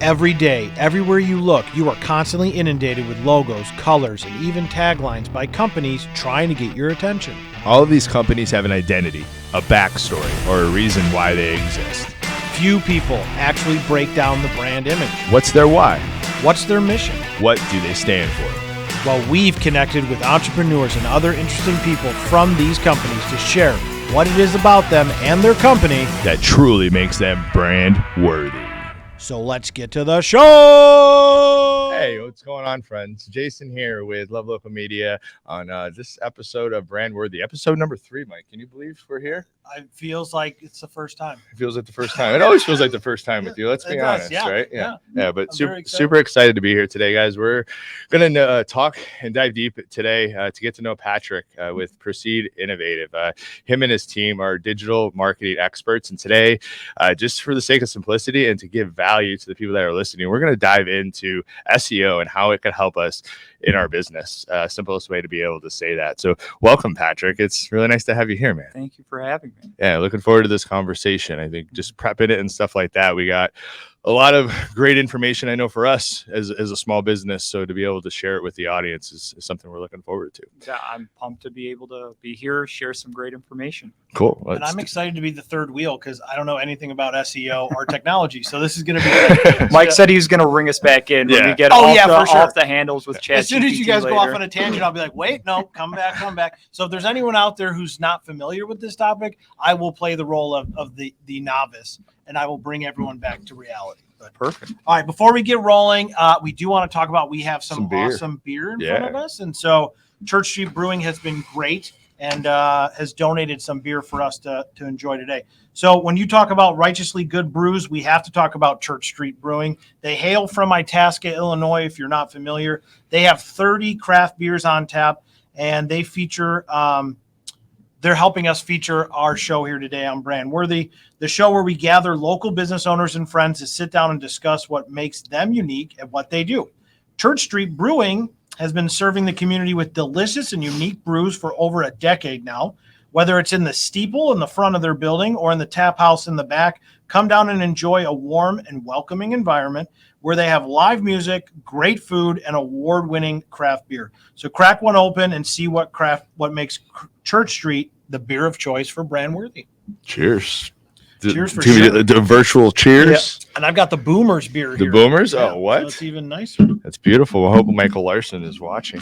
Every day, everywhere you look, you are constantly inundated with logos, colors, and even taglines by companies trying to get your attention. All of these companies have an identity, a backstory, or a reason why they exist. Few people actually break down the brand image. What's their why? What's their mission? What do they stand for? Well, we've connected with entrepreneurs and other interesting people from these companies to share what it is about them and their company that truly makes them brand worthy. So let's get to the show. Hey, what's going on, friends? Jason here with Love Local Media on this episode of Brand Worthy, episode number 3. Mike, can you believe we're here? It feels like it's the first time. It feels like the first time. It always feels like the first time with you. Let's be honest, right? Yeah. But super excited to be here today, guys. We're going to talk and dive deep today to get to know Patrick with Proceed Innovative. Him and his team are digital marketing experts. And today, just for the sake of simplicity and to give value to the people that are listening, we're going to dive into SEO and how it can help us in our business. Simplest way to be able to say that. So welcome, Patrick. It's really nice to have you here, man. Thank you for having me. Yeah, looking forward to this conversation. I think just prepping it and stuff like that. We got a lot of great information, I know, for us as a small business. So to be able to share it with the audience is something we're looking forward to. Yeah, I'm pumped to be able to be here, share some great information. Cool. And I'm excited to be the third wheel because I don't know anything about SEO or technology. So this is going to be great. Mike said he was going to ring us back in when we get off the handles with chat. As soon as you guys go off on a tangent, I'll be like, wait, no, come back. So if there's anyone out there who's not familiar with this topic, I will play the role of the novice and I will bring everyone back to reality. Perfect. All right, before we get rolling, we do want to talk about we have some awesome beer in front of us. And so Church Street Brewing has been great and has donated some beer for us to enjoy today. So when you talk about righteously good brews, we have to talk about Church Street Brewing. They hail from Itasca, Illinois, if you're not familiar. They have 30 craft beers on tap, and they feature they're helping us feature our show here today on Brand Worthy, the show where we gather local business owners and friends to sit down and discuss what makes them unique at what they do. Church Street Brewing has been serving the community with delicious and unique brews for over a decade now. Whether it's in the steeple in the front of their building or in the tap house in the back, come down and enjoy a warm and welcoming environment where they have live music, great food, and award-winning craft beer. So crack one open and see what makes Church Street the beer of choice for Brand Worthy. Cheers. Cheers for sure. The virtual cheers. Yeah. And I've got the Boomers beer here. The Boomers? Yeah, oh, what? So it's even nicer. That's beautiful. I hope Michael Larson is watching.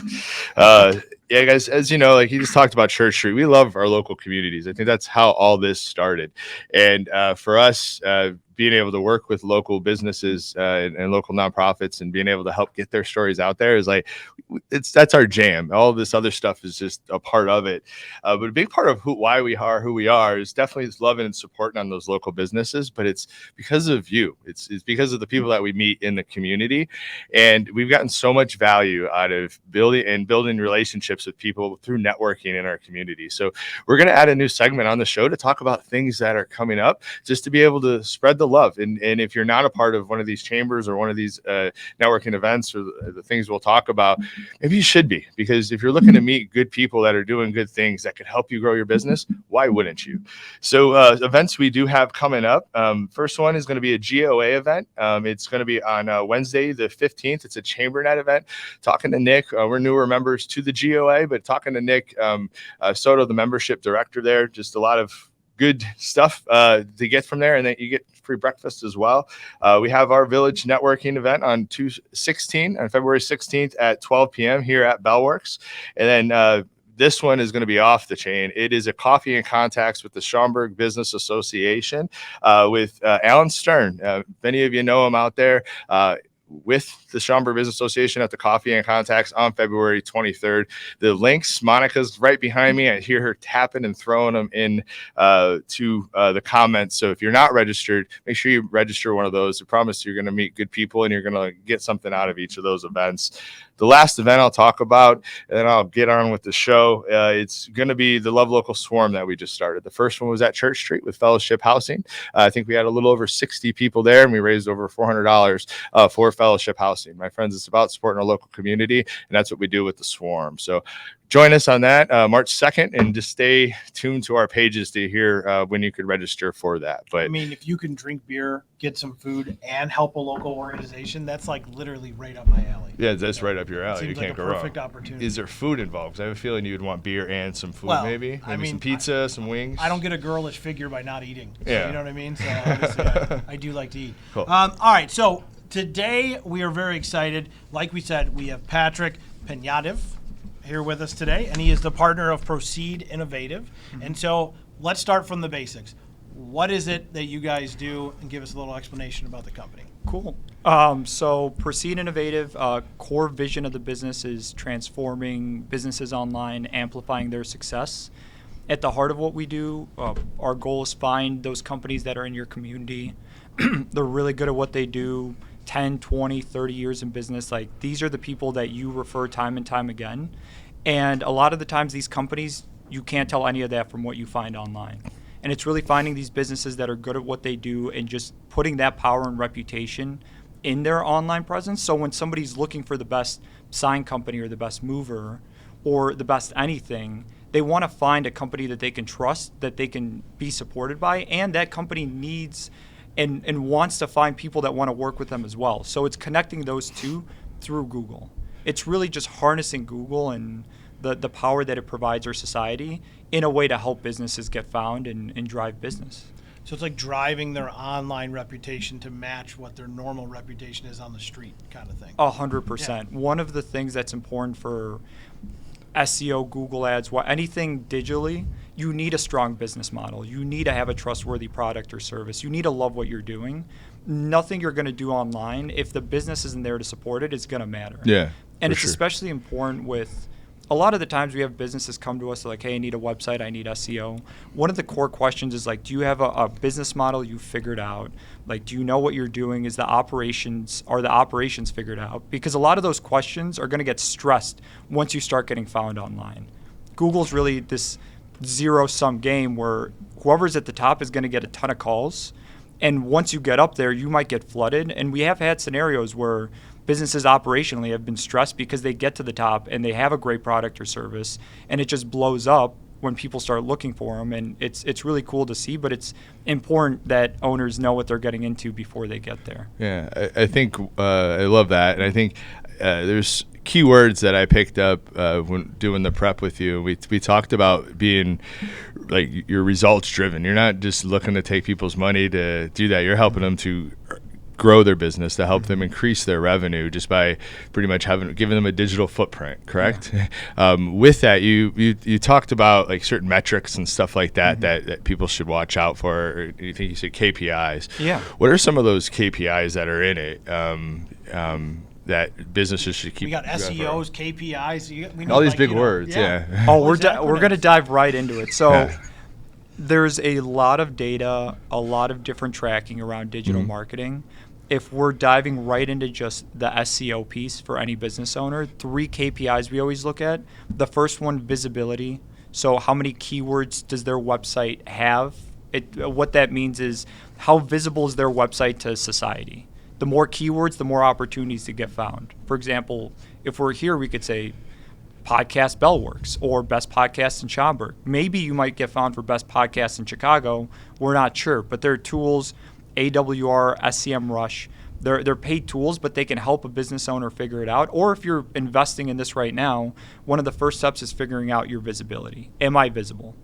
Yeah, guys, as you know, like he just talked about Church Street, we love our local communities. I think that's how all this started. And for us, being able to work with local businesses and local nonprofits and being able to help get their stories out there is like, that's our jam. All this other stuff is just a part of it. But a big part of why we are who we are is definitely loving and supporting on those local businesses. But it's because of you. It's because of the people that we meet in the community. And we've gotten so much value out of building relationships with people through networking in our community. So we're going to add a new segment on the show to talk about things that are coming up, just to be able to spread the love. And if you're not a part of one of these chambers or one of these networking events or the things we'll talk about, maybe you should be, because if you're looking to meet good people that are doing good things that could help you grow your business, why wouldn't you? So events we do have coming up. First one is going to be a GOA event. It's going to be on Wednesday, the 15th. It's a ChamberNet event. Talking to Nick, we're newer members to the GOA, but talking to Nick Soto, the membership director there, just a lot of good stuff to get from there, and then you get free breakfast as well. We have our village networking event on February 16th at 12 p.m. here at Bellworks, and then this one is going to be off the chain. It is a coffee and contacts with the Schaumburg Business Association with Alan Stern. If any of you know him out there, with the Schaumburg Business Association at the Coffee and Contacts on February 23rd. The links, Monica's right behind me. I hear her tapping and throwing them in to the comments. So if you're not registered, make sure you register one of those. I promise you're going to meet good people and you're going to get something out of each of those events. The last event I'll talk about, and then I'll get on with the show. It's going to be the Love Local Swarm that we just started. The first one was at Church Street with Fellowship Housing. I think we had a little over 60 people there, and we raised over $400 for fellowship housing. My friends, it's about supporting our local community, and that's what we do with the Swarm. So join us on that March 2nd, and just stay tuned to our pages to hear when you could register for that. But I mean, if you can drink beer, get some food, and help a local organization, that's like literally right up my alley. Yeah, that's right up your alley. You can't like go wrong. Perfect opportunity. Is there food involved? 'Cause I have a feeling you'd want beer and some food, well, maybe some pizza, some wings. I don't get a girlish figure by not eating. So, yeah, you know what I mean. So obviously, I do like to eat. Cool. All right, so today we are very excited. Like we said, we have Patrick Penyadev here with us today, and he is the partner of Proceed Innovative. Mm-hmm. And so let's start from the basics. What is it that you guys do, and give us a little explanation about the company. Cool. So Proceed Innovative, core vision of the business is transforming businesses online, amplifying their success. At the heart of what we do, our goal is find those companies that are in your community. They're really good at what they do, 10, 20, 30 years in business. Like, these are the people that you refer time and time again. And a lot of the times these companies, you can't tell any of that from what you find online. And it's really finding these businesses that are good at what they do and just putting that power and reputation in their online presence. So when somebody's looking for the best sign company or the best mover or the best anything, they want to find a company that they can trust, that they can be supported by, and that company needs and wants to find people that want to work with them as well. So it's connecting those two through Google. It's really just harnessing Google and the power that it provides our society in a way to help businesses get found and drive business. So it's like driving their online reputation to match what their normal reputation is on the street, kind of thing. 100%. Yeah. One of the things that's important for SEO, Google ads, anything digitally, you need a strong business model. You need to have a trustworthy product or service. You need to love what you're doing. Nothing you're going to do online, if the business isn't there to support it, is going to matter. Yeah. And it's especially important with, a lot of the times we have businesses come to us like, hey, I need a website, I need SEO. One of the core questions is like, do you have a business model you figured out? Like, do you know what you're doing? Are the operations figured out? Because a lot of those questions are going to get stressed once you start getting found online. Google's really this zero-sum game where whoever's at the top is going to get a ton of calls. And once you get up there, you might get flooded. And we have had scenarios where businesses operationally have been stressed because they get to the top and they have a great product or service, and it just blows up when people start looking for them. And it's really cool to see, but it's important that owners know what they're getting into before they get there. Yeah, I think I love that. And I think there's keywords that I picked up when doing the prep with you. We talked about being like, you're results driven. You're not just looking to take people's money to do that. You're helping them to grow their business, to help them increase their revenue just by pretty much giving them a digital footprint, correct? Yeah. With that, you talked about like certain metrics and stuff like that, that people should watch out for. Or you think you said KPIs? Yeah. What are some of those KPIs that are in it that businesses should keep? We got SEOs, KPIs. We know, all these big words. Yeah. Oh, we're going to dive right into it. So there's a lot of data, a lot of different tracking around digital marketing. If we're diving right into just the SEO piece for any business owner, 3 KPIs we always look at. The first one, visibility. So how many keywords does their website have? What that means is, how visible is their website to society? The more keywords, the more opportunities to get found. For example, if we're here, we could say Podcast Bellworks or Best Podcast in Schaumburg. Maybe you might get found for Best Podcast in Chicago. We're not sure, but there are tools, AWR, SEMrush. They're paid tools, but they can help a business owner figure it out. Or if you're investing in this right now, one of the first steps is figuring out your visibility. Am I visible?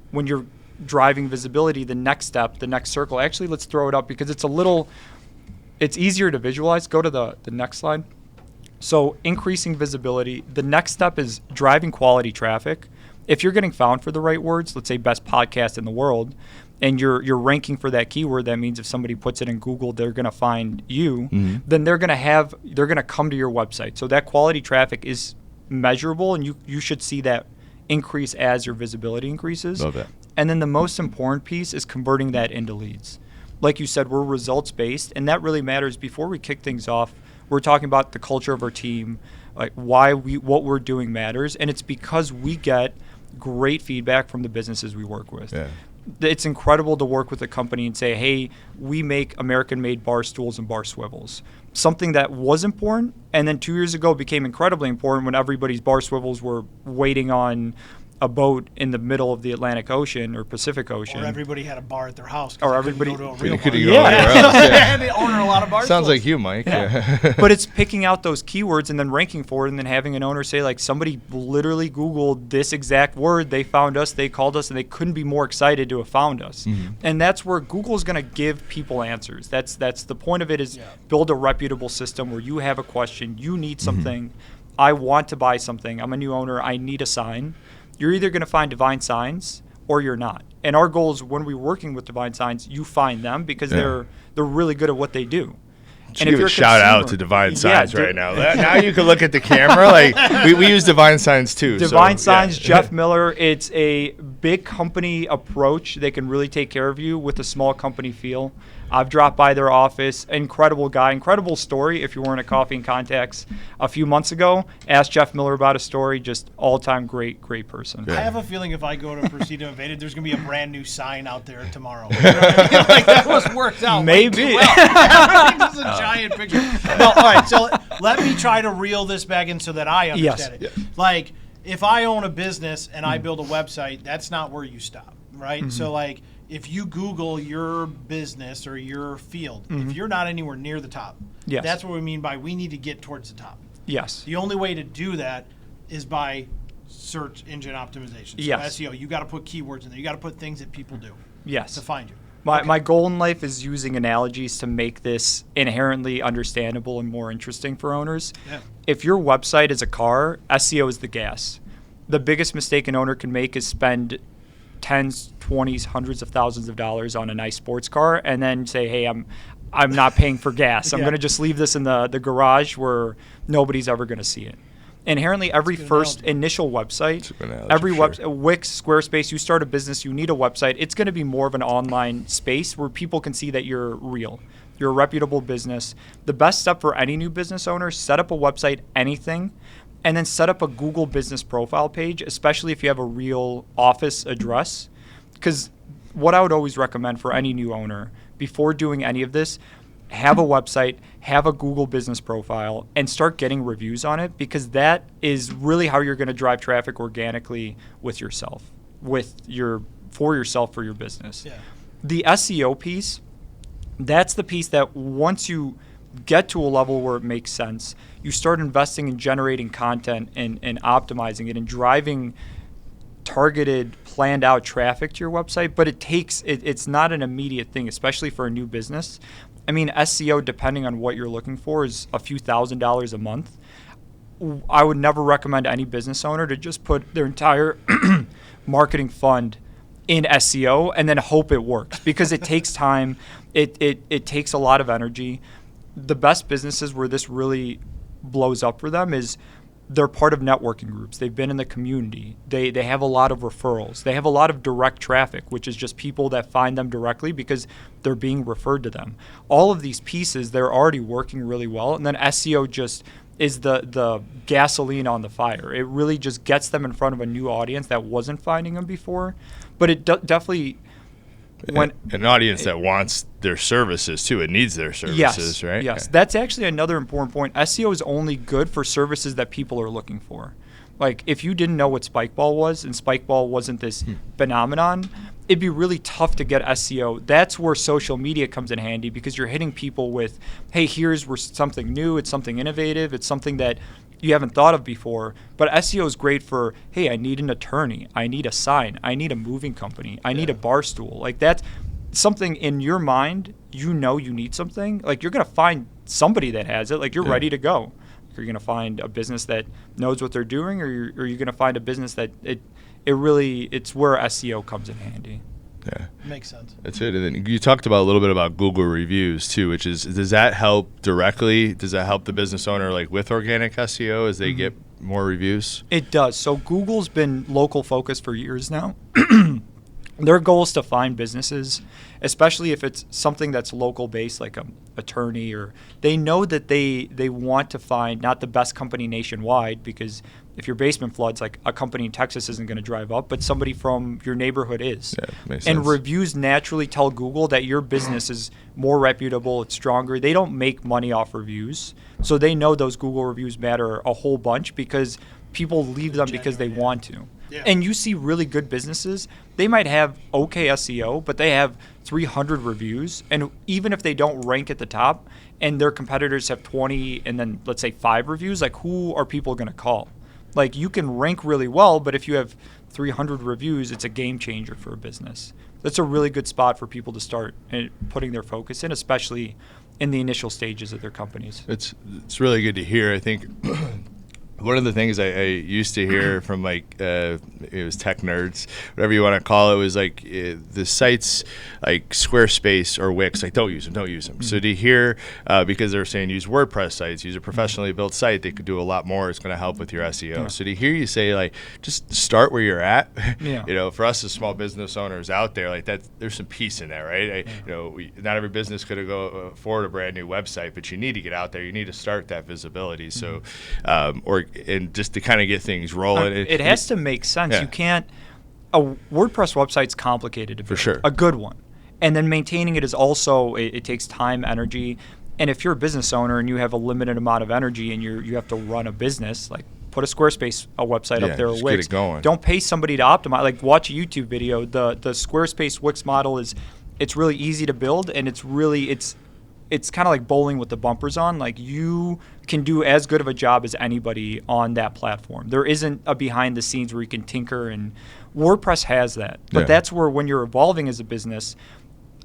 When you're driving visibility, the next step, the next circle, actually let's throw it up because it's easier to visualize. Go to the next slide. So increasing visibility, the next step is driving quality traffic. If you're getting found for the right words, let's say best podcast in the world, and you're ranking for that keyword, that means if somebody puts it in Google, they're going to find you, then they're going to come to your website. So that quality traffic is measurable, and you should see that increase as your visibility increases. Love that. And then the most important piece is converting that into leads. Like you said, we're results-based, and that really matters. Before we kick things off, we're talking about the culture of our team, like what we're doing matters, and it's because we get great feedback from the businesses we work with. Yeah. it's incredible to work with a company and say, hey, we make American-made bar stools and bar swivels. Something that was important, and then 2 years ago became incredibly important when everybody's bar swivels were waiting on a boat in the middle of the Atlantic Ocean or Pacific Ocean. Or everybody had a bar at their house. Or everybody go to a real could bar. go anywhere else. Yeah. They own a lot of bars. Sounds like you, Mike. Yeah. But it's picking out those keywords and then ranking for it, and then having an owner say, like, somebody literally Googled this exact word, they found us, they called us, and they couldn't be more excited to have found us. And that's where Google's going to give people answers. That's the point of it, is build a reputable system where you have a question, you need something, I want to buy something, I'm a new owner, I need a sign. You're either going to find Divine Signs or you're not. And our goal is, when we're working with Divine Signs, you find them because they're really good at what they do. And give a shout out to Divine Signs right now. Now you can look at the camera. Like we use Divine Signs too. Divine Signs, Jeff Miller. It's a big company approach. They can really take care of you with a small company feel. I've dropped by their office. Incredible guy, incredible story. If you weren't at Coffee and Contacts a few months ago, ask Jeff Miller about a story. Just all-time great person. I have a feeling if I go to Proceed to Invaded, there's going to be a brand new sign out there tomorrow. You know what I mean? Like, that was worked out. Maybe. It's a giant picture. Well, all right, so let me try to reel this back in so that I understand it. Like, if I own a business and I build a website, that's not where you stop, right? So, like, if you Google your business or your field, if you're not anywhere near the top, that's what we mean by we need to get towards the top. Yes. The only way to do that is by search engine optimization. So SEO, you got to put keywords in there. You got to put things that people do to find you. My goal in life is using analogies to make this inherently understandable and more interesting for owners. Yeah. If your website is a car, SEO is the gas. The biggest mistake an owner can make is spend tens, 20s, hundreds of thousands of dollars on a nice sports car and then say, hey, I'm not paying for gas. I'm going to just leave this in the garage where nobody's ever going to see it. Inherently, every first initial website, every website, Wix, Squarespace, you start a business, you need a website. It's going to be more of an online space where people can see that you're real. You're a reputable business. The best step for any new business owner, set up a website, anything, and then set up a Google business profile page, especially if you have a real office address. Because what I would always recommend for any new owner, before doing any of this, have a website, have a Google business profile, and start getting reviews on it, because that is really how you're going to drive traffic organically with yourself, for yourself, for your business. Yeah. The SEO piece, that's the piece that once you get to a level where it makes sense, you start investing in generating content and optimizing it and driving targeted, planned out traffic to your website. But it's not an immediate thing, especially for a new business. I mean, SEO, depending on what you're looking for, is a few $1,000s a month. I would never recommend any business owner to just put their entire marketing fund in SEO and then hope it works, because it takes time. It takes a lot of energy. The best businesses where this really blows up for them is they're part of networking groups. They've been in the community. They have a lot of referrals. They have a lot of direct traffic, which is just people that find them directly because they're being referred to them. All of these pieces, they're already working really well. And then SEO just is the gasoline on the fire. It really just gets them in front of a new audience that wasn't finding them before. But it definitely... an audience that wants their services too. It needs their services, right? Yes. That's actually another important point. SEO is only good for services that people are looking for. Like, if you didn't know what Spikeball was and Spikeball wasn't this phenomenon, it'd be really tough to get SEO. That's where social media comes in handy, because you're hitting people with, hey, here's something new, it's something innovative, it's something that you haven't thought of before. But SEO is great for, hey, I need an attorney, I need a sign, I need a moving company, I need a bar stool. Like, that's something in your mind, you know you need something. Like, you're going to find somebody that has it. Like, you're ready to go. You're going to find a business that knows what they're doing, or you're going to find a business that it's where SEO comes in handy. Yeah, makes sense. That's it. And then you talked about a little bit about Google reviews too, which is, does that help directly? Does that help the business owner, like, with organic SEO as they get more reviews? It does. So Google's been local focused for years now. Their goal is to find businesses, especially if it's something that's local based, like an attorney, or they know that they want to find not the best company nationwide, because if your basement floods, like a company in Texas isn't going to drive up, but somebody from your neighborhood is. Yeah, makes and sense. Reviews naturally tell Google that your business is more reputable, it's stronger. They don't make money off reviews, so they know those Google reviews matter a whole bunch because people leave them because they want to. Yeah. And you see really good businesses, they might have okay SEO, but they have 300 reviews. And even if they don't rank at the top and their competitors have 20 and then let's say 5 reviews, like who are people going to call? Like you can rank really well, but if you have 300 reviews, it's a game changer for a business. That's a really good spot for people to start putting their focus in, especially in the initial stages of their companies. It's really good to hear. I think one of the things I used to hear from like it was tech nerds, whatever you want to call it, was like the sites like Squarespace or Wix, like don't use them. Mm-hmm. So to hear, because they're saying use WordPress sites, use a professionally built site, they could do a lot more. It's going to help with your SEO. Yeah. So to hear you say like just start where you're at, for us as small business owners out there, like that, there's some peace in that, right? Not every business could go afford a brand new website, but you need to get out there. You need to start that visibility. So, and just to kind of get things rolling. It has to make sense. Yeah. You can't. A WordPress website's complicated to build. For sure. A good one, and then maintaining it is also it takes time, energy, and if you're a business owner and you have a limited amount of energy and you have to run a business, like put a Squarespace website up there or Wix. Get it going. Don't pay somebody to optimize. Like watch a YouTube video. The Squarespace Wix model it's really easy to build, and it's kind of like bowling with the bumpers on. Like you can do as good of a job as anybody on that platform. There isn't a behind the scenes where you can tinker, and WordPress has that. But that's where when you're evolving as a business,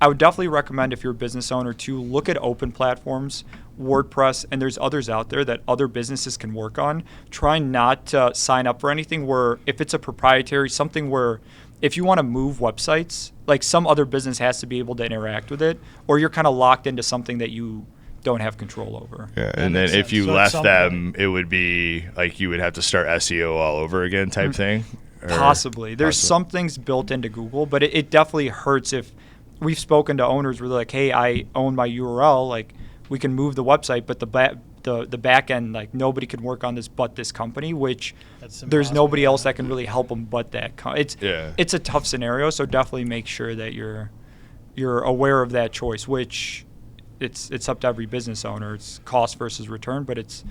I would definitely recommend if you're a business owner to look at open platforms, WordPress, and there's others out there that other businesses can work on. Try not to sign up for anything where if it's a proprietary, something where if you want to move websites, like some other business has to be able to interact with it, or you're kind of locked into something that you don't have control over. Yeah, and then if you left them, it would be like you would have to start SEO all over again type thing? Possibly. There's some things built into Google, but it definitely hurts if we've spoken to owners where they're like, hey, I own my URL, like we can move the website, but the back end, like nobody can work on this but this company, which there's nobody else that can really help them but that. It's a tough scenario, so definitely make sure that you're aware of that choice, which it's up to every business owner. It's cost versus return, but it's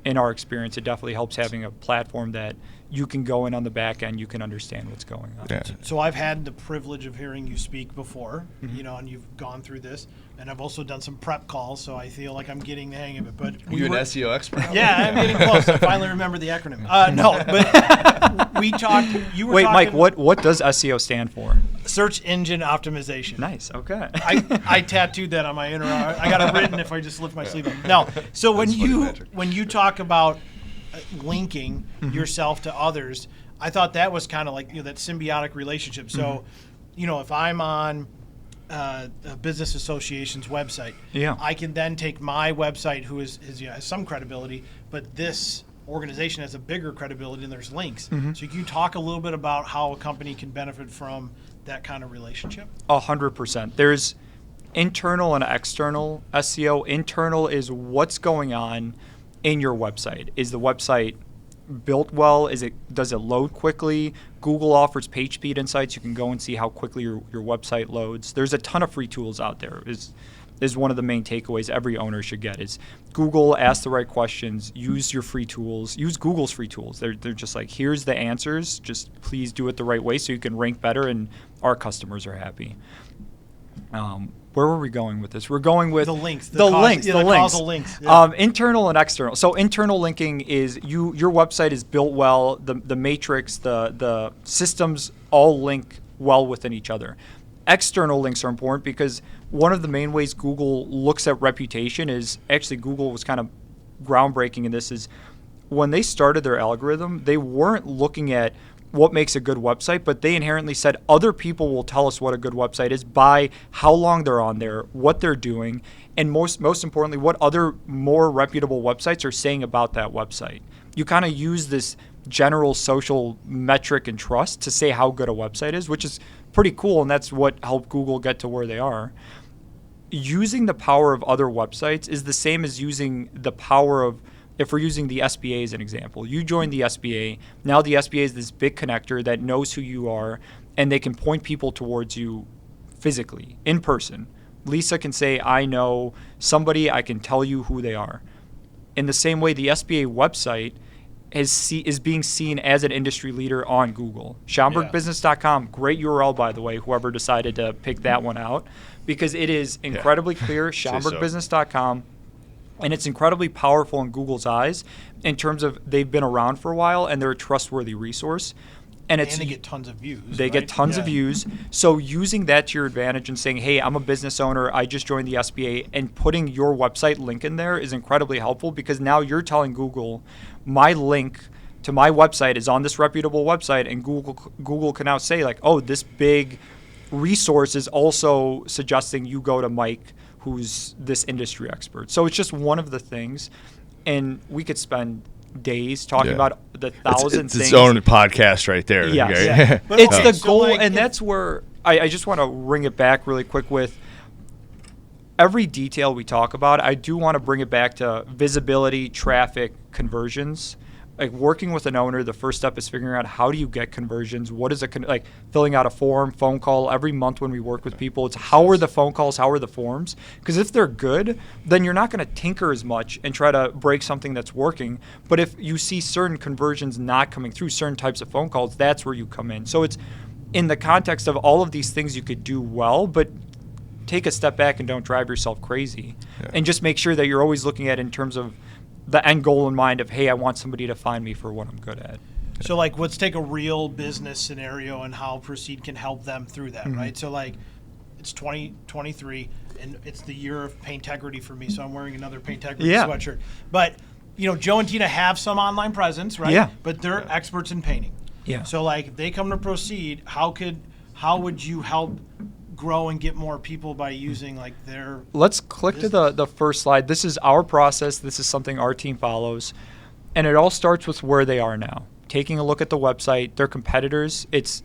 in our experience, it definitely helps having a platform that you can go in on the back end, you can understand what's going on. Yeah. So I've had the privilege of hearing you speak before, and you've gone through this, and I've also done some prep calls, so I feel like I'm getting the hang of it. But you an SEO expert? Yeah, I'm getting close. I finally remember the acronym. No, but we talked. Wait, Mike, what does SEO stand for? Search engine optimization. Nice. Okay. I tattooed that on my inner arm. I got it written if I just lift my sleeve up. No. So when you talk about linking yourself to others, I thought that was kind of like that symbiotic relationship. So, if I'm on a business association's website, I can then take my website, who has some credibility, but this organization has a bigger credibility, and there's links. So can you talk a little bit about how a company can benefit from that kind of relationship? 100%. There's internal and external SEO. Internal is what's going on in your website. Is the website built well? Does it load quickly? Google offers page speed insights. You can go and see how quickly your website loads. There's a ton of free tools out there. Is one of the main takeaways every owner should get is Google, ask the right questions, use your free tools, use Google's free tools. They're just like, here's the answers, just please do it the right way so you can rank better and our customers are happy. Where were we going with this? We're going with the links. The links. Causal links. Yeah. Internal and external. So internal linking is your website is built well. The matrix, the systems all link well within each other. External links are important because one of the main ways Google looks at reputation is actually Google was kind of groundbreaking in this is when they started their algorithm, they weren't looking at what makes a good website, but they inherently said other people will tell us what a good website is by how long they're on there, what they're doing, and most importantly, what other more reputable websites are saying about that website. you kind of use this general social metric and trust to say how good a website is, which is pretty cool, and that's what helped Google get to where they are. Using the power of other websites is the same as using the power of, if we're using the SBA as an example, you join the SBA, now the SBA is this big connector that knows who you are, and they can point people towards you physically, in person. Lisa can say, I know somebody, I can tell you who they are. In the same way, the SBA website is being seen as an industry leader on Google. SchaumburgBusiness.com, great URL, by the way, whoever decided to pick that one out, because it is incredibly clear, SchaumburgBusiness.com, and it's incredibly powerful in Google's eyes in terms of they've been around for a while and they're a trustworthy resource. And they get tons of views. They get tons of views. So using that to your advantage and saying, hey, I'm a business owner, I just joined the SBA, and putting your website link in there is incredibly helpful, because now you're telling Google, my link to my website is on this reputable website, and Google can now say, like, oh, this big resource is also suggesting you go to Mike, who's this industry expert. So it's just one of the things, and we could spend days talking about the thousand things. It's its own podcast right there. Yes. Okay? Yeah. It's the goal, and that's where I just want to bring it back really quick with every detail we talk about. I do want to bring it back to visibility, traffic, conversions. Like working with an owner, the first step is figuring out how do you get conversions. What is like filling out a form, phone call every month when we work with people. It's how are the phone calls, how are the forms? Because if they're good, then you're not going to tinker as much and try to break something that's working. But if you see certain conversions not coming through, certain types of phone calls, that's where you come in. So it's in the context of all of these things you could do well, but take a step back and don't drive yourself crazy. And just make sure that you're always looking at it in terms of the end goal in mind of, hey, I want somebody to find me for what I'm good at. So like, let's take a real business scenario and how Proceed can help them through that, right? So like, it's 2023 and it's the year of Paintegrity for me. So I'm wearing another Paintegrity sweatshirt. But Joe and Tina have some online presence, right? Yeah. But they're experts in painting. Yeah. So like, if they come to Proceed, how would you help grow and get more people by using like their Let's click business to the first slide. This is our process. This is something our team follows. And it all starts with where they are now. Taking a look at the website, their competitors. It's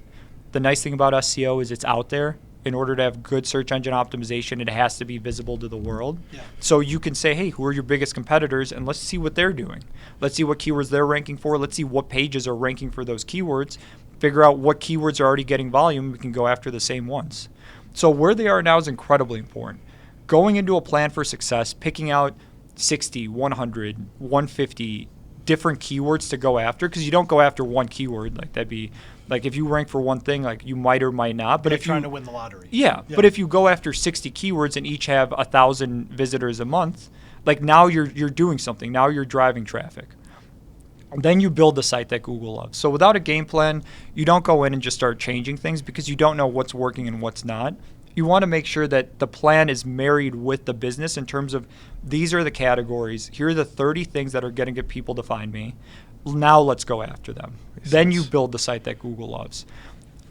the nice thing about SEO is it's out there. In order to have good search engine optimization, it has to be visible to the world. Yeah. So you can say, hey, who are your biggest competitors? And let's see what they're doing. Let's see what keywords they're ranking for. Let's see what pages are ranking for those keywords. Figure out what keywords are already getting volume. We can go after the same ones. So where they are now is incredibly important. Going into a plan for success, picking out 60, 100, 150 different keywords to go after, because you don't go after one keyword. Like that'd be like if you rank for one thing, like you might or might not. But if you're trying to win the lottery. Yeah, but if you go after 60 keywords and each have 1,000 visitors a month, like now you're doing something. Now you're driving traffic. Then you build the site that Google loves. So without a game plan, you don't go in and just start changing things because you don't know what's working and what's not. You want to make sure that the plan is married with the business in terms of these are the categories. Here are the 30 things that are going to get people to find me. Now let's go after them. Then you build the site that Google loves.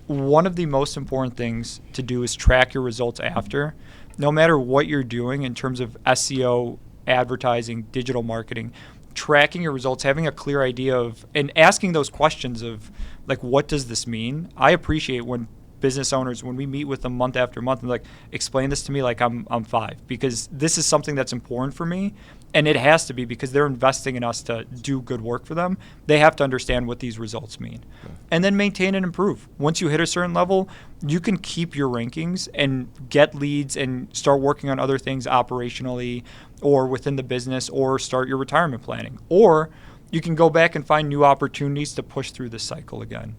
One of the most important things to do is track your results after. No matter what you're doing in terms of SEO, advertising, digital marketing, tracking your results, having a clear idea of, and asking those questions of, like, what does this mean? I appreciate when business owners, when we meet with them month after month, and like, explain this to me like I'm 5, because this is something that's important for me, and it has to be because they're investing in us to do good work for them. They have to understand what these results mean. Okay. And then maintain and improve. Once you hit a certain level, you can keep your rankings and get leads and start working on other things operationally or within the business, or start your retirement planning. Or you can go back and find new opportunities to push through this cycle again.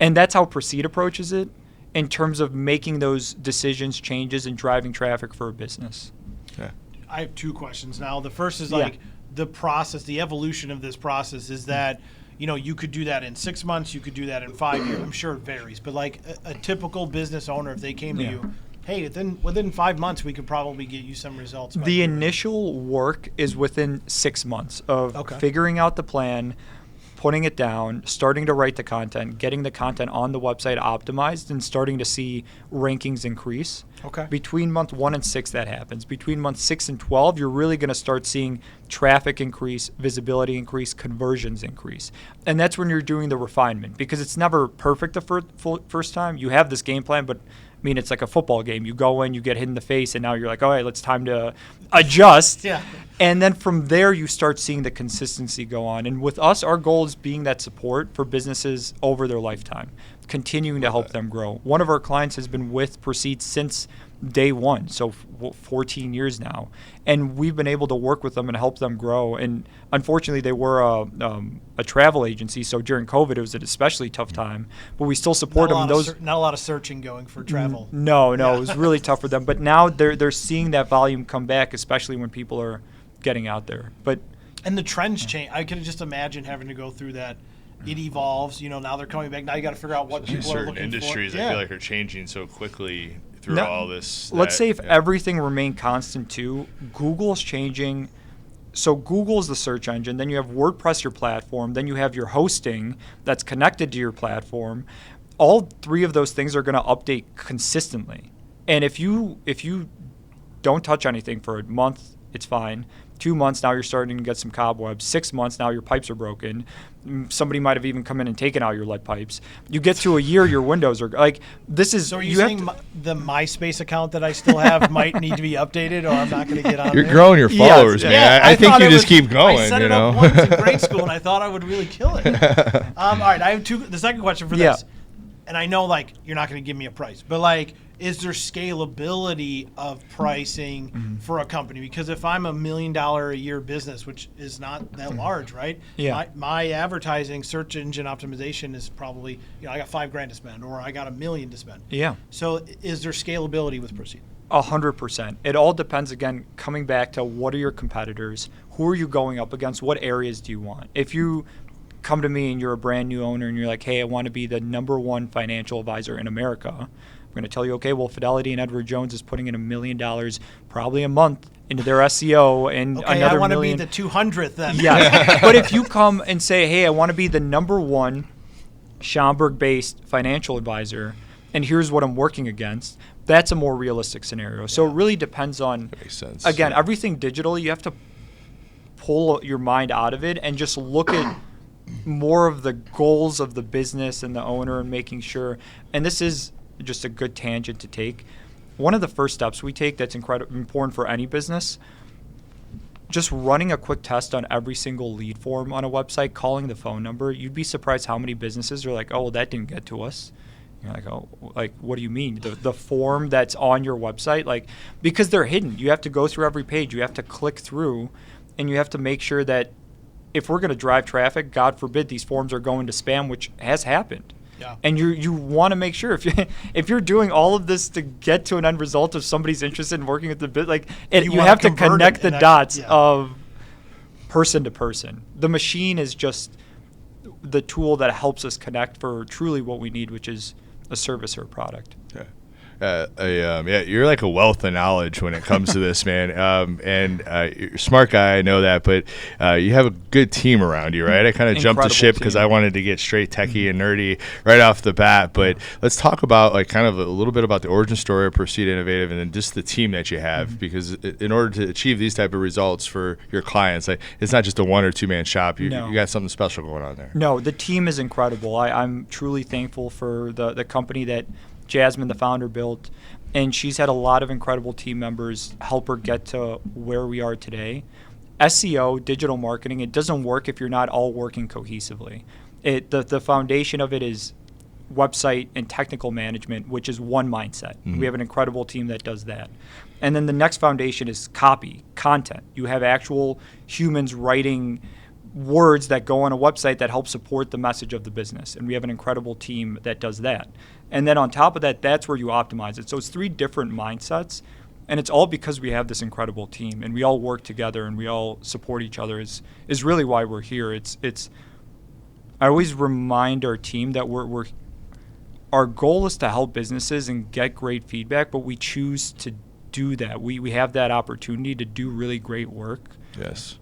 And that's how Proceed approaches it in terms of making those decisions, changes, and driving traffic for a business. Okay. I have 2 questions now. The first is like the process, the evolution of this process is that, you could do that in 6 months, you could do that in 5 years. I'm sure it varies, but like a typical business owner, if they came to you, hey, within 5 months, we could probably get you some results. The initial work is within 6 months of figuring out the plan, putting it down, starting to write the content, getting the content on the website optimized, and starting to see rankings increase. Okay. Between month 1 and 6, that happens. Between month 6 and 12, you're really going to start seeing traffic increase, visibility increase, conversions increase. And that's when you're doing the refinement, because it's never perfect the first time. You have this game plan, but I mean, it's like a football game. You go in, you get hit in the face, and now you're like, all right, it's time to adjust. Yeah. And then from there, you start seeing the consistency go on. And with us, our goal is being that support for businesses over their lifetime, continuing to help them grow. One of our clients has been with Proceed since day one, so 14 years now. And we've been able to work with them and help them grow. And unfortunately, they were a travel agency, so during COVID, it was an especially tough time. But we still support them. Not a lot of searching going for travel. No, it was really tough for them. But now they're seeing that volume come back, especially when people are getting out there. And the trends change. I could just imagine having to go through that. It evolves. Now they're coming back. Now you got to figure out what people are looking for. Certain industries, I feel like, are changing so quickly through all this. Let's say if everything remained constant too, Google's changing. So Google's the search engine. Then you have WordPress, your platform. Then you have your hosting that's connected to your platform. All three of those things are going to update consistently. And if you don't touch anything for a month, it's fine. 2 months, now you're starting to get some cobwebs. 6 months, now your pipes are broken. Somebody might have even come in and taken out your lead pipes. You get to a year, your windows are like, this is. So are you saying the MySpace account that I still have might need to be updated, or I'm not going to get on You're there? growing your followers, man. Yeah, I think you just keep going. I set it up once in grade school, and I thought I would really kill it. All right, I have the second question for this. And I know, you're not going to give me a price, but, is there scalability of pricing for a company? Because if I'm $1 million a year business, which is not that large, right? Yeah. My advertising, search engine optimization is probably, I got $5,000 to spend, or I got $1 million to spend. Yeah. So is there scalability with Proceed? 100%. It all depends, again, coming back to what are your competitors? Who are you going up against? What areas do you want? If you come to me and you're a brand new owner and you're like, hey, I want to be the #1 financial advisor in America, I'm going to tell you, okay, well, Fidelity and Edward Jones is putting in $1 million probably a month into their SEO, and okay, another I want million. to be the 200th then. Yeah. But if you come and say, hey, I want to be the #1 Schaumburg-based financial advisor, and here's what I'm working against, that's a more realistic scenario. So it really depends on, that makes sense. Again, everything digital, you have to pull your mind out of it and just look at more of the goals of the business and the owner, and making sure, and this is just a good tangent to take. One of the first steps we take that's important for any business, just running a quick test on every single lead form on a website, calling the phone number. You'd be surprised how many businesses are like, oh, well, that didn't get to us. You're like, oh, what do you mean? The form that's on your website, because they're hidden. You have to go through every page. You have to click through, and you have to make sure that if we're going to drive traffic, God forbid these forms are going to spam, which has happened. Yeah. And you want to make sure if you're doing all of this to get to an end result of somebody's interested in working with the bit, you have to connect the dots of person to person. The machine is just the tool that helps us connect for truly what we need, which is a service or a product. Yeah. You're like a wealth of knowledge when it comes to this, man. You're a smart guy, I know that, but you have a good team around you, right? I kind of jumped the ship because I wanted to get straight techie and nerdy right off the bat. But let's talk about kind of a little bit about the origin story of Proceed Innovative, and then just the team that you have. Because in order to achieve these type of results for your clients, it's not just a 1 or 2 man shop. You got something special going on there. No, the team is incredible. I'm truly thankful for the company that Jasmine, the founder, built, and she's had a lot of incredible team members help her get to where we are today. SEO, digital marketing, it doesn't work if you're not all working cohesively. The foundation of it is website and technical management, which is one mindset. We have an incredible team that does that. And then the next foundation is copy, content. You have actual humans writing words that go on a website that help support the message of the business. And we have an incredible team that does that. And then on top of that, that's where you optimize it. So it's 3 different mindsets, and it's all because we have this incredible team, and we all work together, and we all support each other is really why we're here. I always remind our team that our goal is to help businesses and get great feedback, but we choose to do that. We have that opportunity to do really great work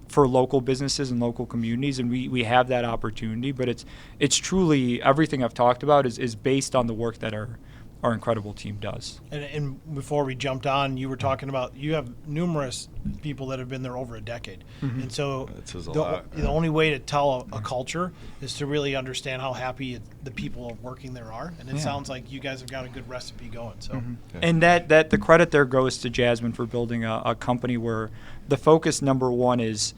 for local businesses and local communities, and we have that opportunity. But it's truly everything I've talked about is based on the work that our incredible team does. And before we jumped on, you were talking about you have numerous people that have been there over a decade. And so the only way to tell a culture is to really understand how happy the people working there are. And it sounds like you guys have got a good recipe going. So And that the credit there goes to Jasmine for building a company where the focus number one is,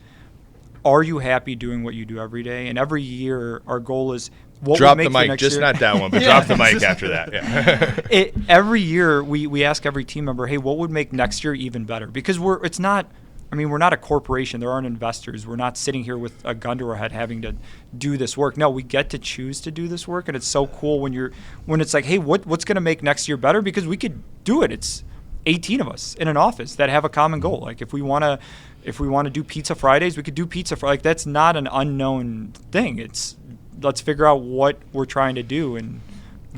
are you happy doing what you do every day? And every year our goal is, what drop would the make mic, just not that one, but drop the mic after that. Every year we ask every team member, hey, what would make next year even better? Because we're not a corporation. There aren't investors. We're not sitting here with a gun to our head having to do this work. No, we get to choose to do this work, and it's so cool when it's like, hey, what's going to make next year better? Because we could do it. It's 18 of us in an office that have a common goal. Like if we want to do Pizza Fridays, we could do Pizza Fridays. Like that's not an unknown thing. It's let's figure out what we're trying to do and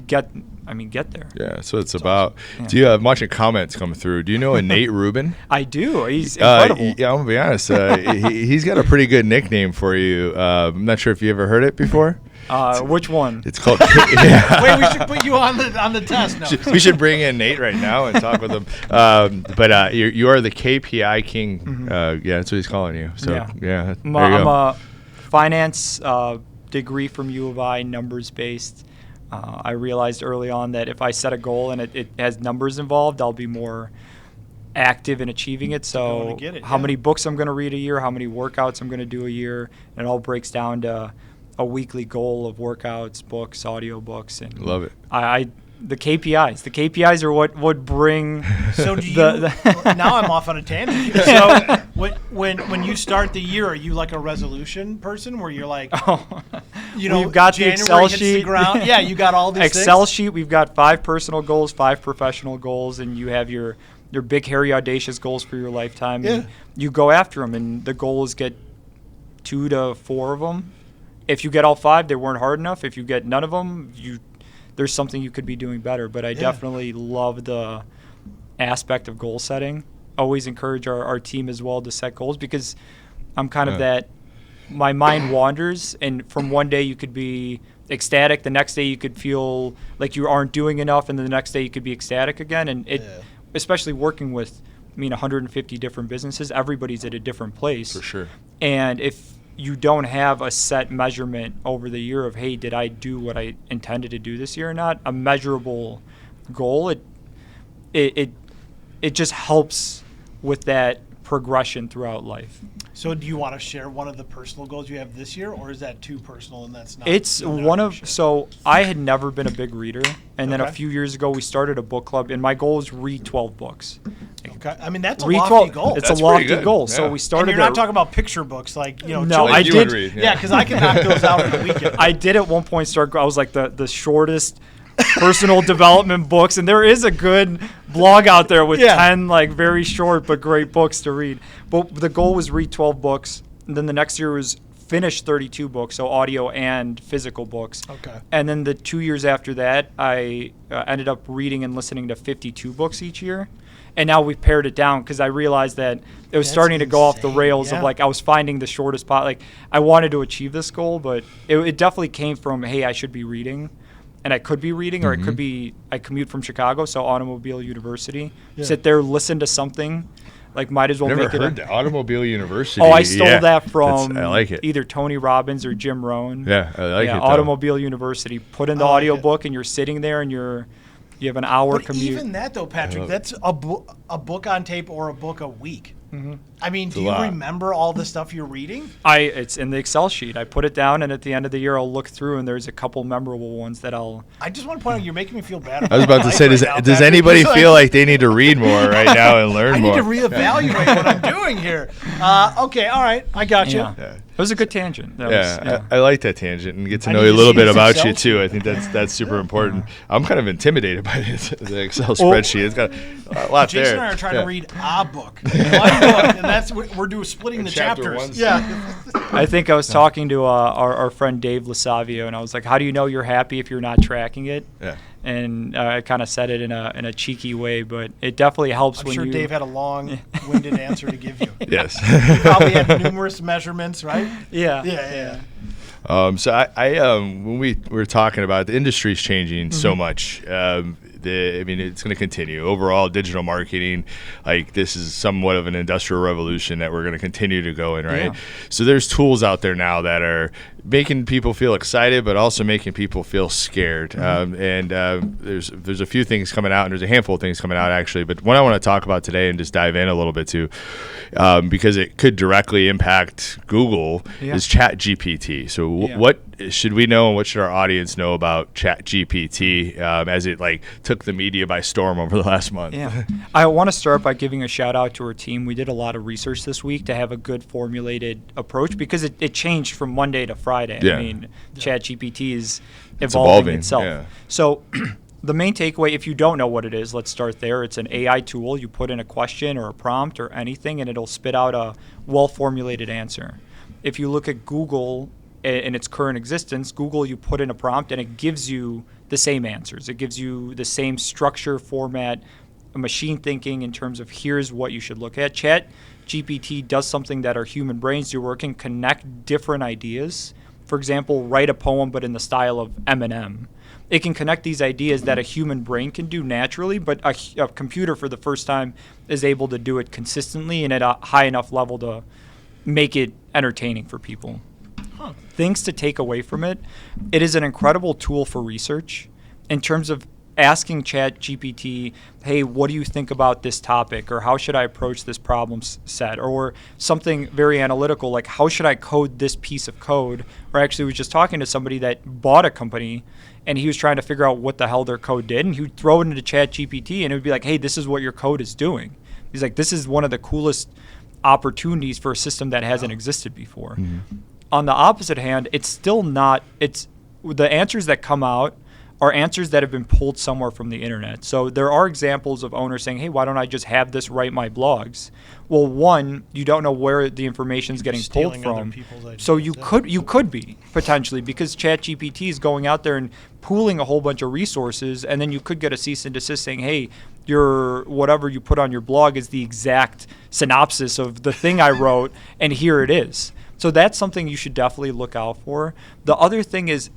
get there. Yeah, so it's about. Yeah. I'm watching comments come through. Do you know a Nate Rubin? I do. He's incredible. Yeah, I'm gonna be honest. He's got a pretty good nickname for you. I'm not sure if you ever heard it before. Which one? It's called. Wait, we should put you on the test. No. We should bring in Nate right now and talk with him. But you are the KPI king. Yeah, that's what he's calling you. So yeah, I'm a finance degree from U of I, numbers based. I realized early on that if I set a goal and it has numbers involved, I'll be more active in achieving it. So how many books I'm going to read a year, how many workouts I'm going to do a year, and it all breaks down to a weekly goal of workouts, books, audio books, and love it. The KPIs are what would bring. So do you? Now I'm off on a tangent. So when you start the year, are you like a resolution person where you're like, we've got January the Excel sheet. The ground. Yeah, you got all these Excel things? sheet. We've got 5 personal goals, 5 professional goals, and you have your big, hairy, audacious goals for your lifetime. Yeah. And you go after them, and the goal is get 2 to 4 of them. If you get all 5, they weren't hard enough. If you get none of them, there's something you could be doing better. But I definitely love the aspect of goal setting. Always encourage our team as well to set goals, because I'm kind of that, my mind wanders, and from one day you could be ecstatic, the next day you could feel like you aren't doing enough, and then the next day you could be ecstatic again. And especially working with 150 different businesses, everybody's at a different place. For sure. And if you don't have a set measurement over the year of, hey, did I do what I intended to do this year or not? A measurable goal, it just helps with that progression throughout life. So do you want to share one of the personal goals you have this year, or is that too personal and that's not? It's one of, so I had never been a big reader, and then a few years ago we started a book club, and my goal was read 12 books. Okay, I mean that's a lofty goal. It's a lofty goal. So we started. And you're not talking about picture books, like No, I did. Read, because I can knock those out in a weekend. I did at one point I was like the shortest personal development books, and there is a good blog out there with 10 like very short but great books to read. But the goal was read 12 books, and then the next year was finish 32 books, so audio and physical books. Okay. And then the 2 years after that, I ended up reading and listening to 52 books each year. And now we've pared it down because I realized that it was starting to go off the rails of like I was finding the shortest pot. Like I wanted to achieve this goal, but it definitely came from, hey, I should be reading. And I could be reading, or it could be I commute from Chicago, so Automobile University. Sit there, listen to something. Like might as well Never make it. Heard that. Automobile University. Oh, I stole that from I like it. Either Tony Robbins or Jim Rohn. Yeah, I like it. Automobile University. Put in the audiobook, and you're sitting there, and you have an hour commute. Even that though, Patrick, that's a book on tape or a book a week. I mean, do you remember all the stuff you're reading? It's in the Excel sheet. I put it down, and at the end of the year, I'll look through, and there's a couple memorable ones that I just want to point out, you're making me feel bad. I was about to say, does anybody feel like they need to read more right now and learn more? I need to reevaluate what I'm doing here. Okay, all right, I got you. Yeah. It was a good tangent. I like that tangent and get to know a little bit about you too. I think that's super important. I'm kind of intimidated by the Excel spreadsheet. It's got a lot there. Jason and I are trying to read a book, and that's we're doing splitting the chapters. I think I was talking to our friend Dave Lasavio, and I was like, "How do you know you're happy if you're not tracking it?" Yeah. and I kind of said it in a cheeky way, but it definitely helps. I'm sure Dave had a long-winded answer to give you. Yes. He probably had numerous measurements, right? Yeah. So I when we were talking about the industry's changing so much, it's going to continue. Overall, digital marketing, like this is somewhat of an industrial revolution that we're going to continue to go in, right? Yeah. So there's tools out there now that are making people feel excited, but also making people feel scared. There's a few things coming out, and there's a handful of things coming out actually. But one I want to talk about today and just dive in a little bit to, because it could directly impact Google, is ChatGPT. So what should we know, and what should our audience know about ChatGPT as it took the media by storm over the last month? Yeah, I want to start by giving a shout out to our team. We did a lot of research this week to have a good formulated approach because it changed from Monday to Friday. Yeah. I mean, ChatGPT is evolving itself. Yeah. So the main takeaway, if you don't know what it is, let's start there. It's an AI tool. You put in a question or a prompt or anything, and it'll spit out a well-formulated answer. If you look at Google in its current existence, Google, you put in a prompt, and it gives you the same answers. It gives you the same structure, format, machine thinking in terms of here's what you should look at. ChatGPT does something that our human brains do, where it can connect different ideas. For example, write a poem but in the style of Eminem. It can connect these ideas that a human brain can do naturally, but a computer for the first time is able to do it consistently and at a high enough level to make it entertaining for people. Things to take away from it. It is an incredible tool for research in terms of asking ChatGPT, hey, what do you think about this topic? Or how should I approach this problem set? Or something very analytical like, how should I code this piece of code? Or actually was just talking to somebody that bought a company and he was trying to figure out what the hell their code did. And he would throw it into ChatGPT and it would be like, hey, this is what your code is doing. He's like, this is one of the coolest opportunities for a system that hasn't existed before. Mm-hmm. On the opposite hand, it's still not, the answers that come out are answers that have been pulled somewhere from the internet. So there are examples of owners saying, hey, why don't I just have this write my blogs? Well, one, you don't know where the information is getting pulled from. So you could be potentially, because ChatGPT is going out there and pooling a whole bunch of resources, and then you could get a cease and desist saying, hey, your whatever you put on your blog is the exact synopsis of the thing I wrote, and here it is. So that's something you should definitely look out for. The other thing is,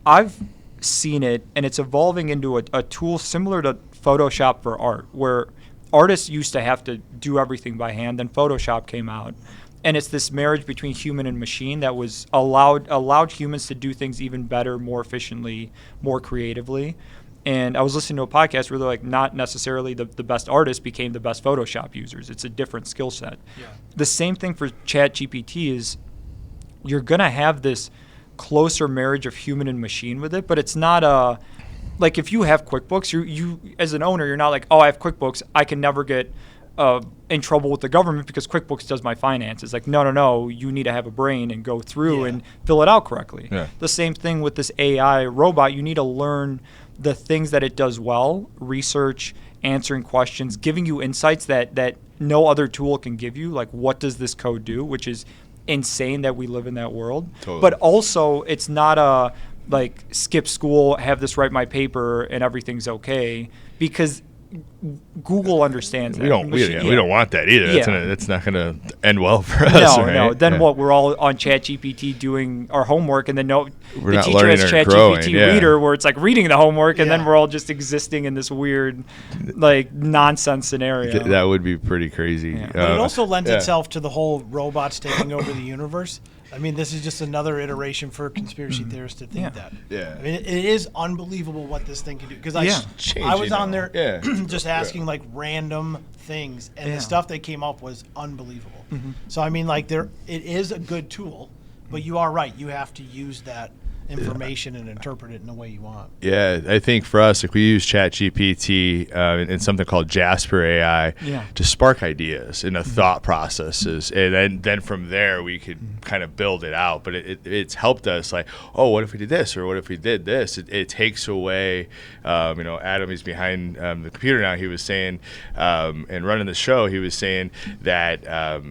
I've seen it, and it's evolving into a tool similar to Photoshop for art, where artists used to have to do everything by hand. Then Photoshop came out, and it's this marriage between human and machine that was allowed humans to do things even better, more efficiently, more creatively. And I was listening to a podcast where they're like, not necessarily the best artists became the best Photoshop users. It's a different skill set. Yeah. The same thing for ChatGPT is you're going to have this closer marriage of human and machine with it, but it's not like if you have QuickBooks, you as an owner, you're not like, oh, I have QuickBooks, I can never get in trouble with the government because QuickBooks does my finances. Like, no, you need to have a brain and go through and fill it out correctly. Yeah. The same thing with this AI robot. You need to learn the things that it does well, research, answering questions, giving you insights that no other tool can give you, like what does this code do, which is insane that we live in that world. Totally. But also it's not a like skip school, have this write my paper and everything's okay, because Google understands that. We don't want that either. Yeah. That's not going to end well for us. No. Then what? We're all on ChatGPT doing our homework, and then the teacher has ChatGPT reader where it's like reading the homework, and then we're all just existing in this weird, like nonsense scenario. That would be pretty crazy. Yeah. But it also lends itself to the whole robots taking over the universe. I mean, this is just another iteration for conspiracy theorists to think that. Yeah. I mean, it is unbelievable what this thing can do. Because I was on there just asking like random things, and the stuff they came up was unbelievable. Mm-hmm. So I mean, like it is a good tool, but you are right. You have to use that information and interpret it in the way you want. Yeah, I think for us, like we use ChatGPT and something called Jasper AI to spark ideas and thought processes, and then from there we could kind of build it out. But it's helped us like, oh, what if we did this, or what if we did this? It takes away, Adam is behind the computer now. He was saying, and running the show, he was saying that.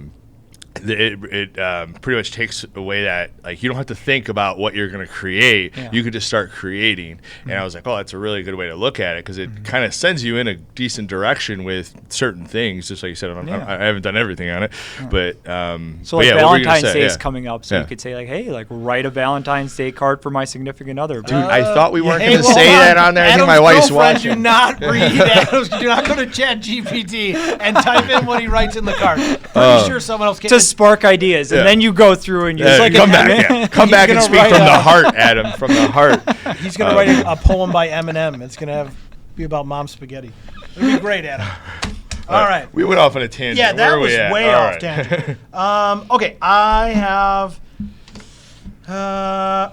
it pretty much takes away that, like, you don't have to think about what you're going to create. Yeah. You could just start creating. And I was like, oh, that's a really good way to look at it, because it kind of sends you in a decent direction with certain things. Just like you said, I haven't done everything on it, but so but like yeah, Valentine's Day is coming up, so Yeah. you could say like, hey, like write a Valentine's Day card for my significant other. Dude, I thought we weren't Hey, going to hold say on. that on there. I think Adam's my wife's girlfriend, watching. Do not read Adam's. Do not go to ChatGPT and type in what he writes in the card. Pretty sure someone else can. To spark ideas, and then you go through and you Come back, come back and gonna speak write from the a- heart, Adam, from the heart. He's gonna write a poem by Eminem. It's gonna be about mom spaghetti. It'll be great, Adam. All right. We went off on a tangent. Yeah, that Where are was we at? way All off right. tangent. Okay, I have.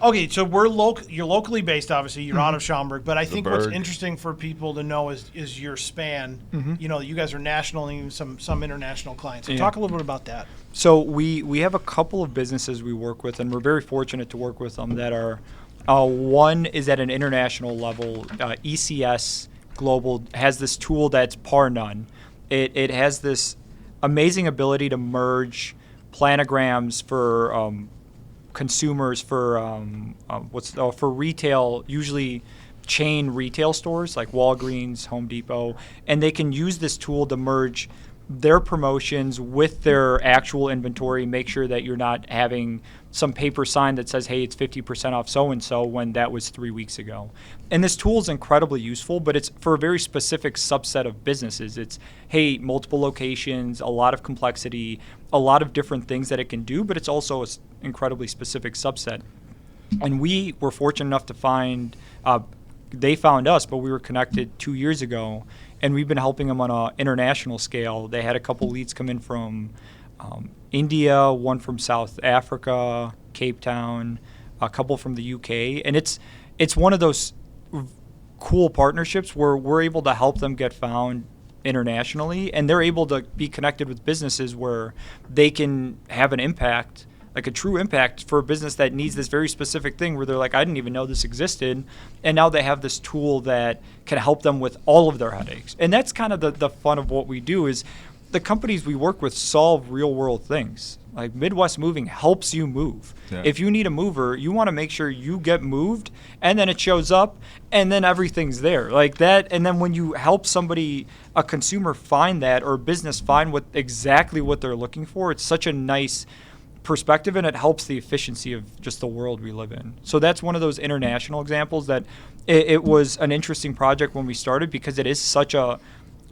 Okay, so we're you're locally based, obviously. You're out of Schaumburg, but I think what's Berg. interesting for people to know is your span. You know, you guys are national and even some international clients. So talk a little bit about that. So we have a couple of businesses we work with, and we're very fortunate to work with them that are, one is at an international level. ECS Global has this tool that's par none. It has this amazing ability to merge planograms for consumers for for retail, usually chain retail stores like Walgreens, Home Depot, and they can use this tool to merge their promotions with their actual inventory, make sure that you're not having some paper sign that says, hey, it's 50% off so-and-so when that was 3 weeks ago. And this tool is incredibly useful, but it's for a very specific subset of businesses. It's, hey, multiple locations, a lot of complexity, a lot of different things that it can do, but it's also an incredibly specific subset. And we were fortunate enough to find, they found us, but we were connected 2 years ago, and we've been helping them on an international scale. They had a couple leads come in from India, one from South Africa, Cape Town, a couple from the UK, and it's one of those cool partnerships where we're able to help them get found internationally, and they're able to be connected with businesses where they can have an impact, like a true impact for a business that needs this very specific thing where they're like, I didn't even know this existed. And now they have this tool that can help them with all of their headaches. And that's kind of the fun of what we do is the companies we work with solve real world things. Like Midwest Moving helps you move. Yeah. If you need a mover, you want to make sure you get moved and then it shows up and then everything's there like that. And then when you help somebody, a consumer find that or a business find exactly what they're looking for, it's such a nice perspective, and it helps the efficiency of just the world we live in. So that's one of those international examples that it was an interesting project when we started because it is such a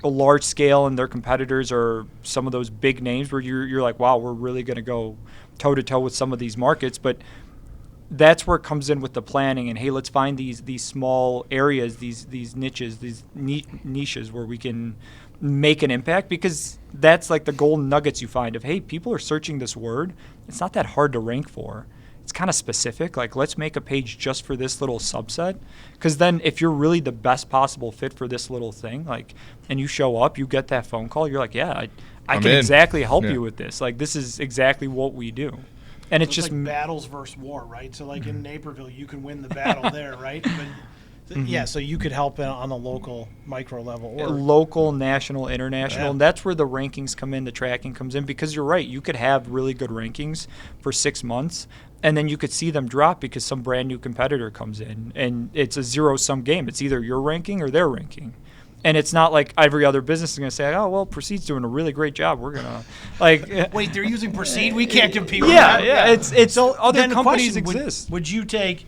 large scale, and their competitors are some of those big names where you're like, wow, we're really going to go toe to toe with some of these markets. But that's where it comes in with the planning, and hey, let's find these small areas, these niches, these niches where we can make an impact, because that's like the golden nuggets you find of, hey, people are searching this word. It's not that hard to rank for. It's kind of specific. Like, let's make a page just for this little subset. Because then if you're really the best possible fit for this little thing, like, and you show up, you get that phone call, you're like, yeah, I can exactly help you with this. Like, this is exactly what we do. And it's just like battles versus war, right? So like in Naperville, you can win the battle there, right? But yeah, so you could help on a local micro level. Or local, national, international. And that's where the rankings come in, the tracking comes in, because you're right. You could have really good rankings for 6 months, and then you could see them drop because some brand new competitor comes in, and it's a zero-sum game. It's either your ranking or their ranking. And it's not like every other business is going to say, oh, well, Proceed's doing a really great job. We're going to, like... Wait, they're using Proceed? We can't compete with that. Yeah, it's so other then companies the question, exist. Would you take,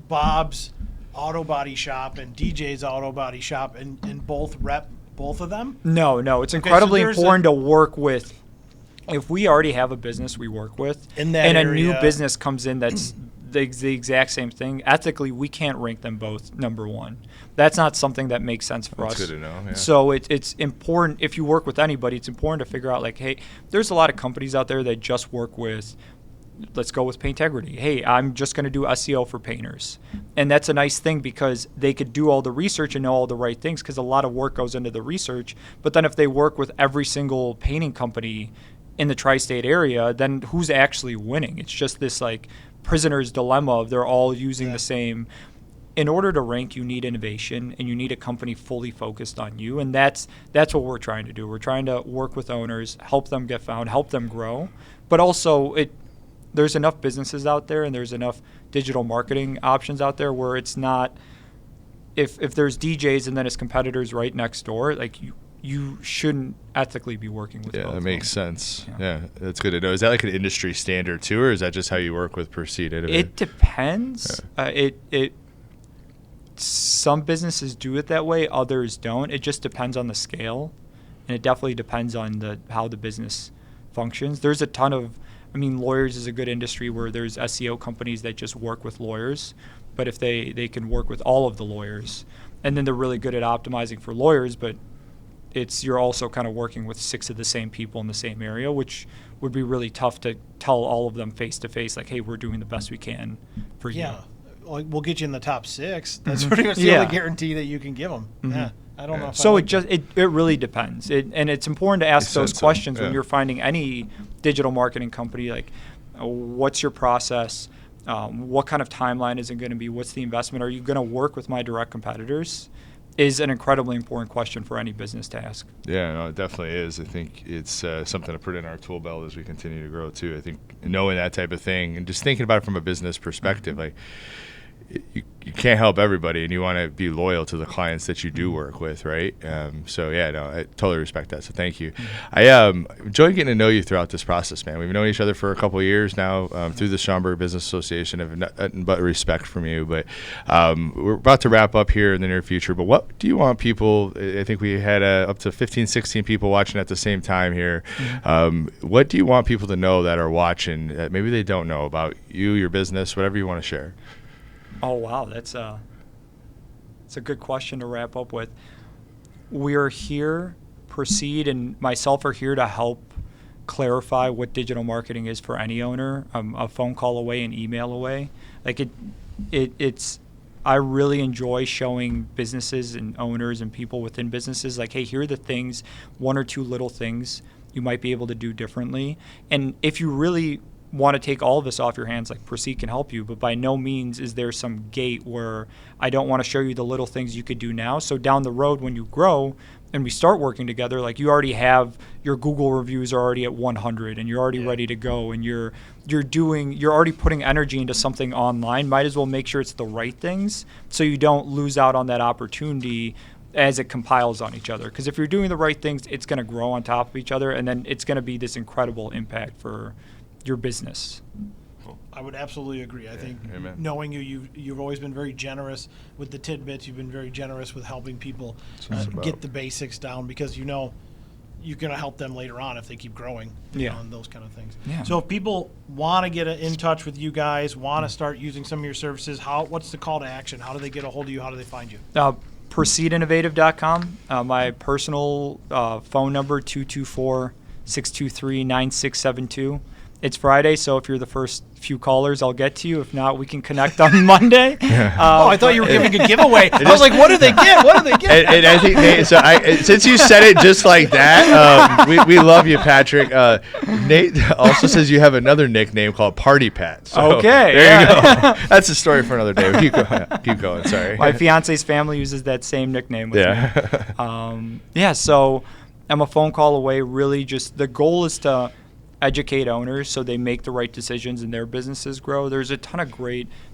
Bob's Auto Body Shop and DJ's Auto Body Shop and both rep both of them? No. It's incredibly important to work with. If we already have a business we work with, in that and area, a new business comes in that's the exact same thing, ethically, we can't rank them both number one. That's not something that makes sense for us. That's good to know, yeah. So it's important, if you work with anybody, it's important to figure out, like, hey, there's a lot of companies out there that just work with, let's go with Paintegrity. Hey, I'm just going to do SEO for painters. And that's a nice thing because they could do all the research and know all the right things, because a lot of work goes into the research. But then if they work with every single painting company in the tri-state area, then who's actually winning? It's just this like prisoner's dilemma of they're all using the same in order to rank, you need innovation, and you need a company fully focused on you. And that's what we're trying to do. We're trying to work with owners, help them get found, help them grow. But also, there's enough businesses out there, and there's enough digital marketing options out there where it's not, if there's DJs and then his competitors right next door, like you shouldn't ethically be working with both. Yeah, that makes sense. Yeah, that's good to know. Is that like an industry standard too, or is that just how you work with Proceed Innovate? It depends. Some businesses do it that way, others don't. It just depends on the scale, and it definitely depends on how the business functions. There's a ton of, lawyers is a good industry where there's SEO companies that just work with lawyers, but if they can work with all of the lawyers, and then they're really good at optimizing for lawyers, but you're also kind of working with 6 of the same people in the same area, which would be really tough to tell all of them face to face, like, hey, we're doing the best we can for you. Yeah. We'll get you in the top 6. That's pretty much the only guarantee that you can give them. Yeah, I don't know. So it really depends, and it's important to ask those questions when you're finding any digital marketing company. Like, what's your process? What kind of timeline is it going to be? What's the investment? Are you going to work with my direct competitors? Is an incredibly important question for any business to ask. Yeah, no, it definitely is. I think it's something to put in our tool belt as we continue to grow too. I think knowing that type of thing and just thinking about it from a business perspective, like you can't help everybody, and you want to be loyal to the clients that you do work with, right? So yeah, no, I totally respect that. So thank you. I enjoyed getting to know you throughout this process, man. We've known each other for a couple of years now through the Schaumburg Business Association. I have nothing but respect from you. But we're about to wrap up here in the near future. But what do you want people? I think we had up to 15, 16 people watching at the same time here. What do you want people to know that are watching that maybe they don't know about you, your business, whatever you want to share? Oh, wow. That's a good question to wrap up with. We're here, Proceed and myself are here to help clarify what digital marketing is for any owner. A phone call away, an email away. Like it's I really enjoy showing businesses and owners and people within businesses, like, hey, here are the things, 1 or 2 little things you might be able to do differently. And if you really want to take all of this off your hands, like, Proceed can help you, but by no means is there some gate where I don't want to show you the little things you could do now. So down the road, when you grow and we start working together, like, you already have your Google reviews are already at 100 and you're already ready to go, and you're already putting energy into something online. Might as well make sure it's the right things so you don't lose out on that opportunity as it compiles on each other. Because if you're doing the right things, it's going to grow on top of each other, and then it's going to be this incredible impact for your business. I would absolutely agree. I think Amen. Knowing you've always been very generous with the tidbits. You've been very generous with helping people get the basics down, because you're going to help them later on if they keep growing. And those kind of things. Yeah. So if people want to get in touch with you guys, want to start using some of your services, what's the call to action? How do they get a hold of you? How do they find you? ProceedInnovative.com. My personal phone number, 224-623-9672. It's Friday, so if you're the first few callers, I'll get to you. If not, we can connect on Monday. I thought you were giving a giveaway. I was like, what do they get? What do they get? And I think, since you said it just like that, we love you, Patrick. Nate also says you have another nickname called Party Pat. So okay. There you go. That's a story for another day. Keep going. Sorry. My fiance's family uses that same nickname with me. So I'm a phone call away. Really, just the goal is to educate owners so they make the right decisions and their businesses grow. There's a ton of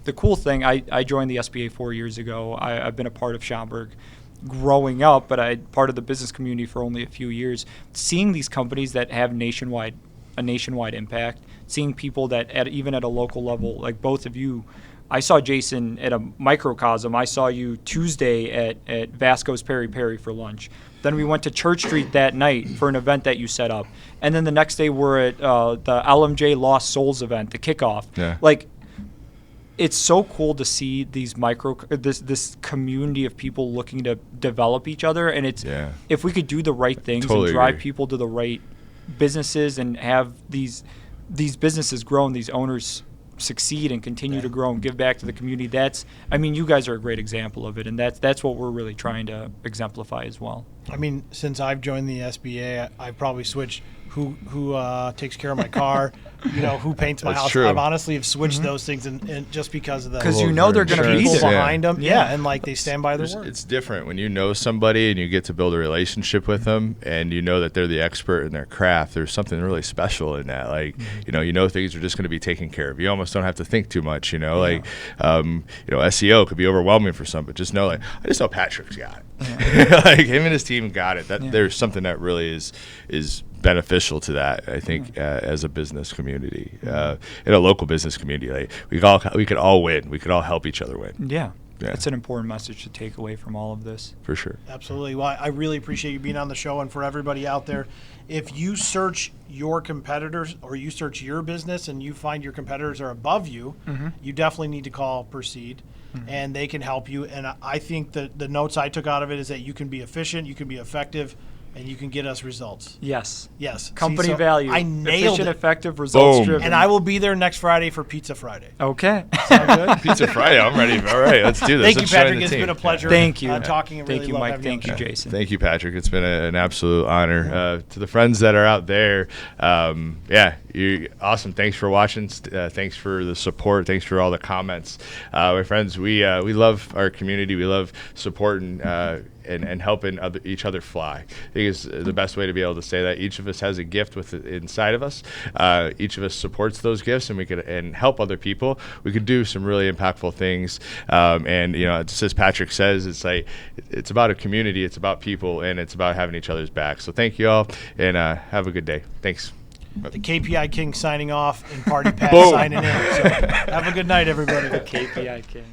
the cool thing, I joined the SBA 4 years ago. I've been a part of Schaumburg growing up, but I part of the business community for only a few years. Seeing these companies that have a nationwide impact, seeing people that even at a local level, like both of you, I saw Jason at a microcosm. I saw you Tuesday at Vasco's Peri Peri for lunch. Then we went to Church Street that night for an event that you set up. And then the next day we're at the LMJ Lost Souls event, the kickoff. Yeah. Like, it's so cool to see these this community of people looking to develop each other. And if we could do the right things and drive people to the right businesses and have these businesses grow and these owners succeed and continue to grow and give back to the community, you guys are a great example of it, and that's what we're really trying to exemplify as well. Since I've joined the SBA, I've probably switched who takes care of my car, who paints my That's house. true. I've honestly have switched those things and just because of the Because they're going to be people there. behind them. Yeah, and like they stand by their word. It's different when you know somebody and you get to build a relationship with them, and you know that they're the expert in their craft. There's something really special in that. Like things are just going to be taken care of. You almost don't have to think too much. SEO could be overwhelming for some, but just know I just know Patrick's got it. Like him and his team got it. There's something that really is beneficial to that. I think as a business community, in a local business community, like we could all win. We could all help each other win. Yeah. It's an important message to take away from all of this. For sure. Absolutely. Well, I really appreciate you being on the show, and for everybody out there, if you search your competitors or you search your business and you find your competitors are above you, you definitely need to call Proceed, and they can help you. And I think that the notes I took out of it is that you can be efficient, you can be effective, and you can get us results. Yes. Company value. I nailed efficient, it. effective, results driven. And I will be there next Friday for Pizza Friday. Okay. Sound good? Pizza Friday. I'm ready. All right, let's do this. Thank you, Let's join Patrick. the It's team. been a pleasure. Thank you. Talking. Thank you, Mike. Thank you, Jason. Jason. Thank you, Patrick. It's been an absolute honor. To the friends that are out there, you're awesome. Thanks for watching. Thanks for the support. Thanks for all the comments. My friends, we love our community. We love supporting and helping each other fly. I think it's the best way to be able to say that. Each of us has a gift inside of us. Each of us supports those gifts, and we could help other people. We could do some really impactful things. Just as Patrick says, it's about a community, it's about people, and it's about having each other's back. So thank you all, and have a good day. Thanks. The KPI King signing off and Party Pat Boom. signing in. So have a good night, everybody. The KPI King.